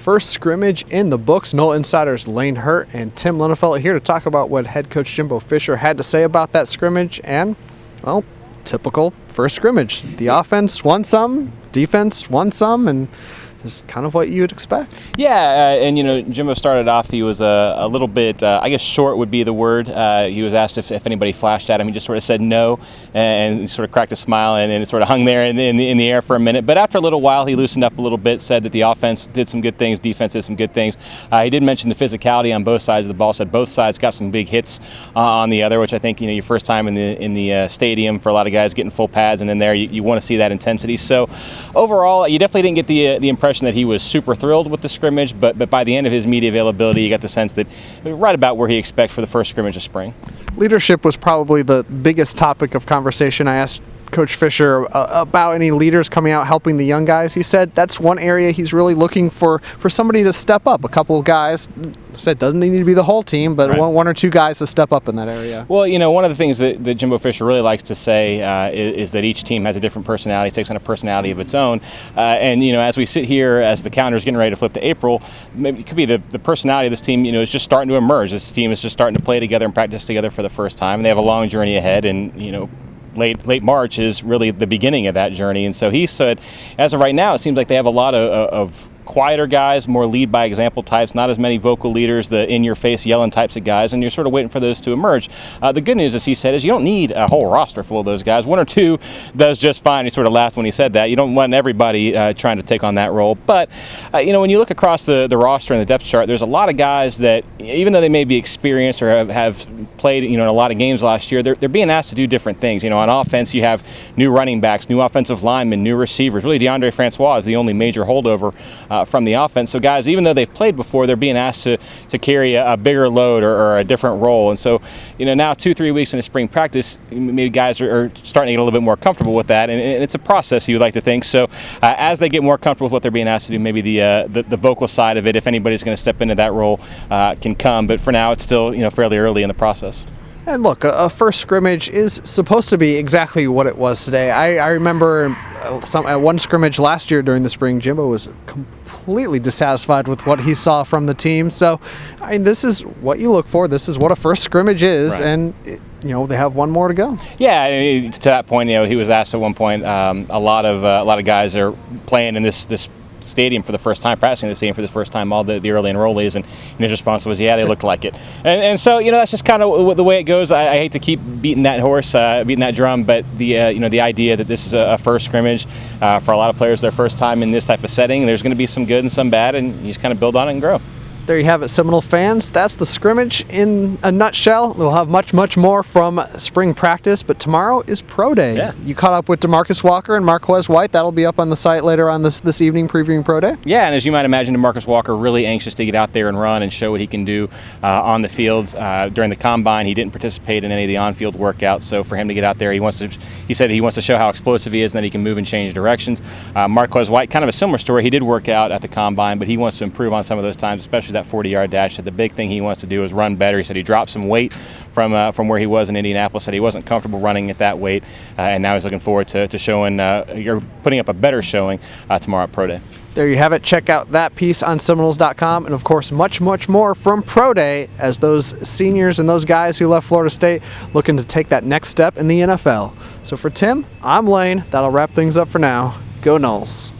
first scrimmage in the books. Nole insiders Lane Hurt and Tim Linnefelt here to talk about what head coach Jimbo Fisher had to say about that scrimmage and, well, typical first scrimmage. The offense won some, defense won some, and just kind of what you'd expect. Yeah, and Jimbo started off, he was a little bit, I guess short would be the word. He was asked if anybody flashed at him. He just sort of said no, and he sort of cracked a smile, and it sort of hung there in the air for a minute. But after a little while, he loosened up a little bit, said that the offense did some good things, defense did some good things. He did mention the physicality on both sides of the ball, said both sides got some big hits on the other, which I think, your first time in the stadium for a lot of guys getting full pads, and in there you want to see that intensity. So overall, you definitely didn't get the impression that he was super thrilled with the scrimmage, but by the end of his media availability, you got the sense that right about where he expects for the first scrimmage of spring. Leadership was probably the biggest topic of conversation. I asked Coach Fisher about any leaders coming out helping the young guys. He said that's one area he's really looking for somebody to step up. A couple of guys said doesn't need to be the whole team, but right. one or two guys to step up in that area. Well, one of the things that Jimbo Fisher really likes to say is that each team has a different personality, takes on a personality of its own. And as we sit here, as the calendar is getting ready to flip to April, maybe it could be the personality of this team, is just starting to emerge. This team is just starting to play together and practice together for the first time. And they have a long journey ahead, and late March is really the beginning of that journey. And so he said, as of right now, it seems like they have a lot of quieter guys, more lead by example types, not as many vocal leaders, the in-your-face yelling types of guys, and you're sort of waiting for those to emerge. The good news, as he said, is you don't need a whole roster full of those guys. One or two does just fine. He sort of laughed when he said that. You don't want everybody trying to take on that role. But, when you look across the roster and the depth chart, there's a lot of guys that, even though they may be experienced or have played, in a lot of games last year, they're being asked to do different things. On offense, you have new running backs, new offensive linemen, new receivers. Really, DeAndre Francois is the only major holdover from the offense. So guys, even though they've played before, they're being asked to carry a bigger load or a different role. And so, now 2-3 weeks into spring practice, maybe guys are starting to get a little bit more comfortable with that. And it's a process, you would like to think. So as they get more comfortable with what they're being asked to do, maybe the vocal side of it, if anybody's going to step into that role, can come. But for now, it's still, fairly early in the process. And look, a first scrimmage is supposed to be exactly what it was today. I remember at one scrimmage last year during the spring, Jimbo was completely dissatisfied with what he saw from the team. So, this is what you look for. This is what a first scrimmage is, right. And they have one more to go. Yeah, to that point, he was asked at one point. A lot of guys are playing in this stadium for the first time, practicing the stadium for the first time, all the early enrollees, and his response was, yeah, they looked like it. And so, that's just kind of the way it goes. I hate to keep beating that horse, beating that drum, but the idea that this is a first scrimmage for a lot of players, their first time in this type of setting, there's going to be some good and some bad, and you just kind of build on it and grow. There you have it, Seminole fans. That's the scrimmage in a nutshell. We'll have much, much more from spring practice, but tomorrow is Pro Day. Yeah. You caught up with DeMarcus Walker and Marquez White. That'll be up on the site later on this evening, previewing Pro Day. Yeah, and as you might imagine, DeMarcus Walker really anxious to get out there and run and show what he can do on the fields. During the combine, he didn't participate in any of the on-field workouts, so for him to get out there, he said he wants to show how explosive he is and that he can move and change directions. Marquez White, kind of a similar story. He did work out at the combine, but he wants to improve on some of those times, especially that 40-yard dash. The big thing he wants to do is run better. He said he dropped some weight from where he was in Indianapolis, said he wasn't comfortable running at that weight, and now he's looking forward to showing, you're putting up a better showing tomorrow at Pro Day. There you have it. Check out that piece on Seminoles.com, and of course much, much more from Pro Day as those seniors and those guys who left Florida State looking to take that next step in the NFL. So for Tim, I'm Lane. That'll wrap things up for now. Go Noles.